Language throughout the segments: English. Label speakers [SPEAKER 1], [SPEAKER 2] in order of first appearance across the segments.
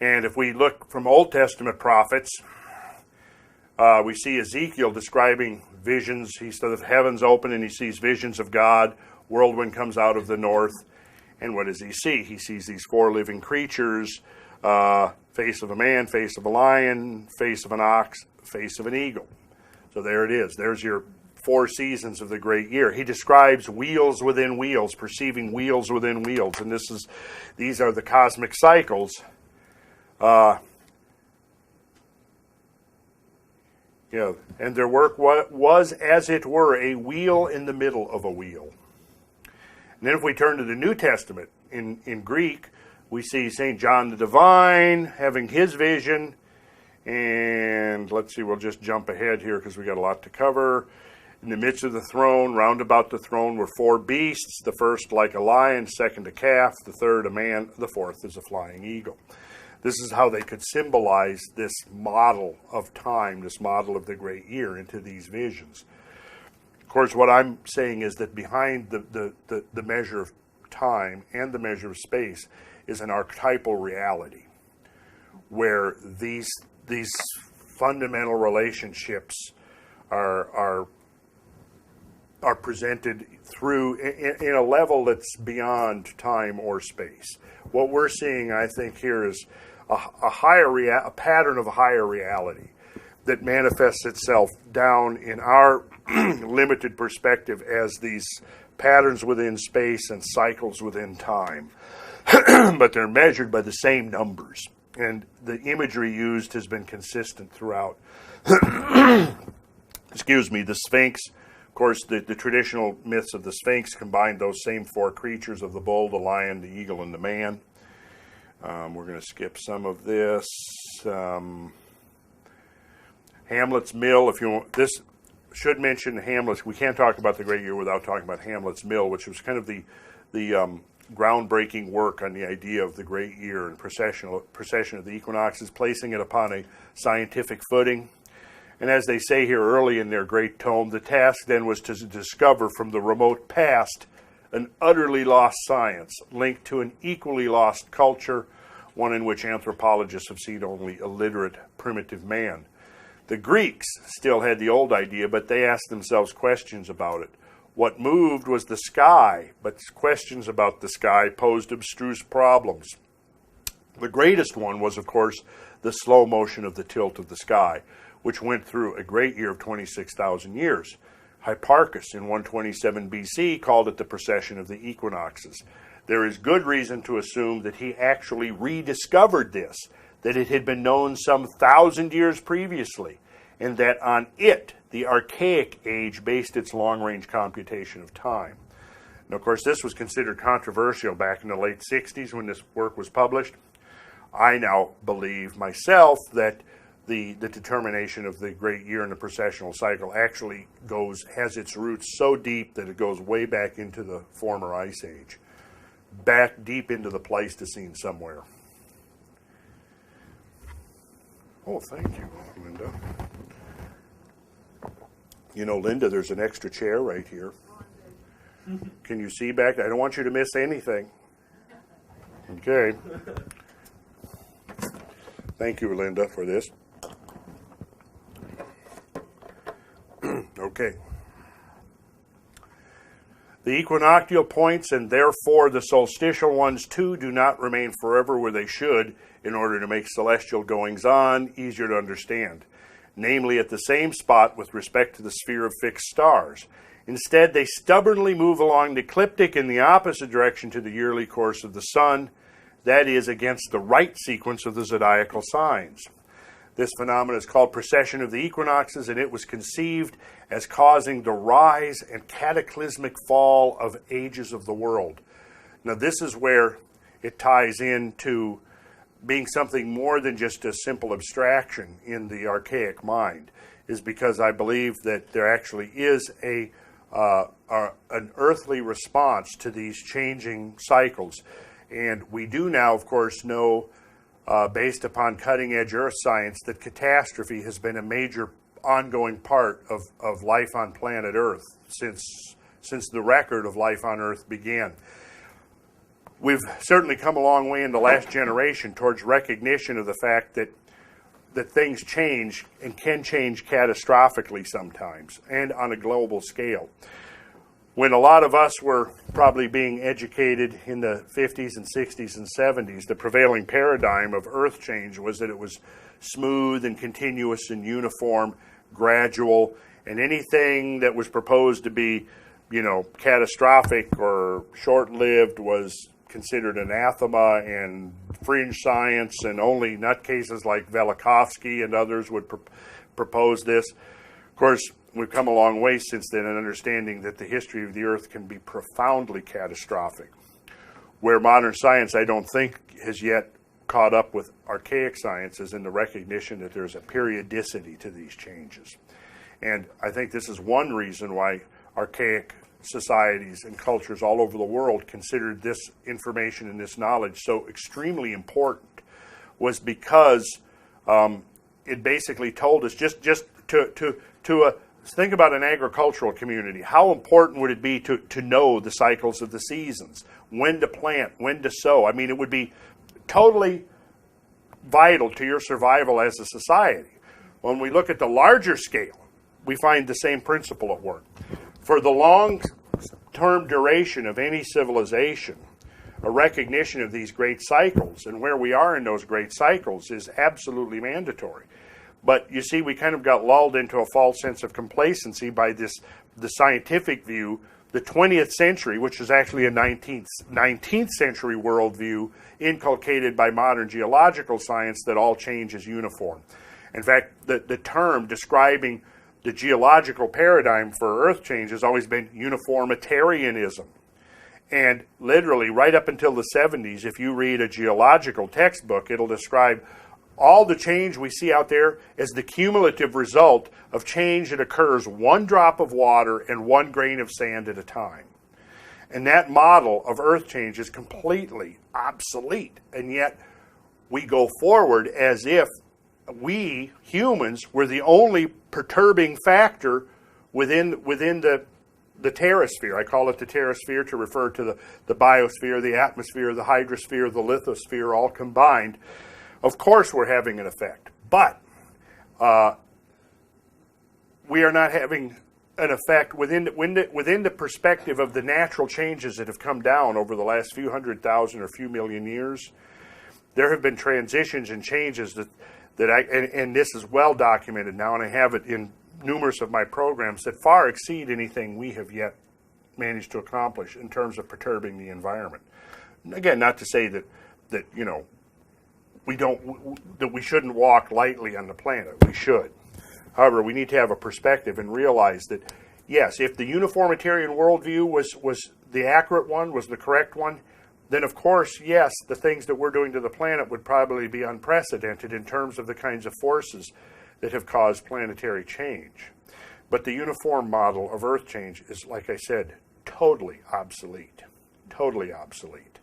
[SPEAKER 1] And if we look from Old Testament prophets, we see Ezekiel describing visions. He says the heavens open and he sees visions of God. Whirlwind comes out of the north. And what does he see? He sees these four living creatures, face of a man, face of a lion, face of an ox, face of an eagle. So there it is. There's your 4 seasons of the great year. He describes wheels within wheels, perceiving wheels within wheels. And these are the cosmic cycles. And their work was, as it were, a wheel in the middle of a wheel. And then if we turn to the New Testament, in Greek, we see St. John the Divine having his vision. And let's see, we'll just jump ahead here because we got a lot to cover. In the midst of the throne, round about the throne, were 4 beasts. The first like a lion, second a calf, the third a man, the fourth is a flying eagle. This is how they could symbolize this model of time, this model of the great year into these visions. Of course, what I'm saying is that behind the measure of time and the measure of space is an archetypal reality where these fundamental relationships are presented through in a level that's beyond time or space. What we're seeing, I think, here is a pattern of a higher reality that manifests itself down in our limited perspective as these patterns within space and cycles within time. But they're measured by the same numbers. And the imagery used has been consistent throughout. Excuse me, the Sphinx. Of course, the traditional myths of the Sphinx combine those same 4 creatures of the bull, the lion, the eagle, and the man. We're going to skip some of this. Hamlet's Mill, if you want, this should mention Hamlet's. We can't talk about the Great Year without talking about Hamlet's Mill, which was kind of the groundbreaking work on the idea of the Great Year and procession of the equinoxes, placing it upon a scientific footing. And as they say here early in their great tome, the task then was to discover from the remote past an utterly lost science linked to an equally lost culture, one in which anthropologists have seen only illiterate primitive man. The Greeks still had the old idea, but they asked themselves questions about it. What moved was the sky, but questions about the sky posed abstruse problems. The greatest one was, of course, the slow motion of the tilt of the sky, which went through a great year of 26,000 years. Hipparchus in 127 BC called it the precession of the equinoxes. There is good reason to assume that he actually rediscovered this, that it had been known some 1,000 years previously, and that on it, the archaic age based its long-range computation of time. Now, of course, this was considered controversial back in the late 60s when this work was published. I now believe myself that the determination of the great year and the precessional cycle actually has its roots so deep that it goes way back into the former ice age, back deep into the Pleistocene somewhere. Oh, thank you, Linda. You know, Linda, there's an extra chair right here. Can you see back? I don't want you to miss anything. Okay. Thank you, Linda, for this. Okay. The equinoctial points, and therefore the solstitial ones too, do not remain forever where they should in order to make celestial goings-on easier to understand, namely at the same spot with respect to the sphere of fixed stars. Instead, they stubbornly move along the ecliptic in the opposite direction to the yearly course of the sun, that is, against the right sequence of the zodiacal signs. This phenomenon is called precession of the equinoxes, and it was conceived as causing the rise and cataclysmic fall of ages of the world. Now, this is where it ties into being something more than just a simple abstraction in the archaic mind, is because I believe that there actually is an earthly response to these changing cycles. And we do now, of course, know, based upon cutting-edge earth science, that catastrophe has been a major ongoing part of life on planet Earth since the record of life on Earth began. we've certainly come a long way in the last generation towards recognition of the fact that things change and can change catastrophically sometimes and on a global scale. When a lot of us were probably being educated in the 50s and 60s and 70s, the prevailing paradigm of earth change was that it was smooth and continuous and uniform, gradual, and anything that was proposed to be, catastrophic or short-lived was considered anathema and fringe science, and only nutcases like Velikovsky and others would propose this. Of course, we've come a long way since then in understanding that the history of the Earth can be profoundly catastrophic, where modern science, I don't think, has yet caught up with archaic sciences in the recognition that there's a periodicity to these changes. And I think this is one reason why archaic societies and cultures all over the world considered this information and this knowledge so extremely important, was because it basically told us just to think about an agricultural community. How important would it be to know the cycles of the seasons, when to plant, when to sow? I mean, it would be totally vital to your survival as a society. When we look at the larger scale, we find the same principle at work. For the long-term duration of any civilization, a recognition of these great cycles and where we are in those great cycles is absolutely mandatory. But you see, we kind of got lulled into a false sense of complacency by the scientific view, the 20th century, which is actually a 19th century worldview inculcated by modern geological science that all change is uniform. In fact, the term describing the geological paradigm for Earth change has always been uniformitarianism. And literally, right up until the 70s, if you read a geological textbook, it'll describe all the change we see out there as the cumulative result of change that occurs one drop of water and one grain of sand at a time. And that model of Earth change is completely obsolete. And yet, we go forward as if we, humans, were the only perturbing factor within the terrasphere. I call it the terrasphere to refer to the biosphere, the atmosphere, the hydrosphere, the lithosphere, all combined. Of course we're having an effect, but we are not having an effect within the perspective of the natural changes that have come down over the last few 100,000 or few million years. There have been transitions and changes and this is well documented now, and I have it in numerous of my programs, that far exceed anything we have yet managed to accomplish in terms of perturbing the environment. Again, not to say that we shouldn't walk lightly on the planet. We should. However, we need to have a perspective and realize that, yes, if the uniformitarian worldview was the accurate one, was the correct one, then of course, yes, the things that we're doing to the planet would probably be unprecedented in terms of the kinds of forces that have caused planetary change. But the uniform model of Earth change is, like I said, totally obsolete. Totally obsolete.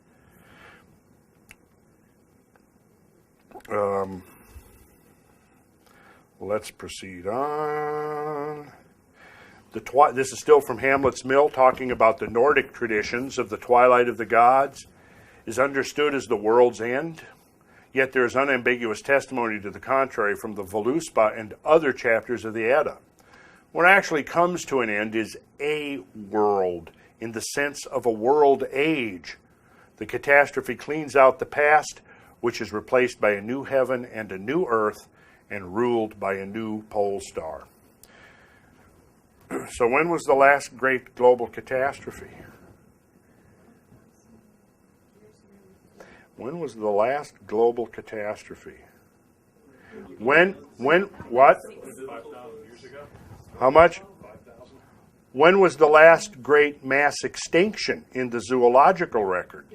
[SPEAKER 1] Let's proceed on. This is still from Hamlet's Mill, talking about the Nordic traditions of the twilight of the gods is understood as the world's end, yet there is unambiguous testimony to the contrary from the Voluspa and other chapters of the Edda. What actually comes to an end is a world, in the sense of a world age. The catastrophe cleans out the past, which is replaced by a new heaven and a new earth, and ruled by a new pole star. So when was the last great global catastrophe? When was the last global catastrophe? When, what?
[SPEAKER 2] 5,000 years ago.
[SPEAKER 1] How much?
[SPEAKER 2] 5,000.
[SPEAKER 1] When was the last great mass extinction in the zoological record?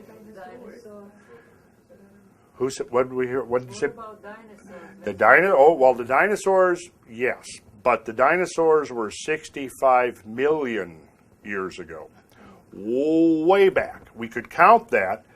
[SPEAKER 1] Who said, what did we hear? What did you say? The dinosaurs. Oh, well, the dinosaurs, yes. But the dinosaurs were 65 million years ago. Way back. We could count that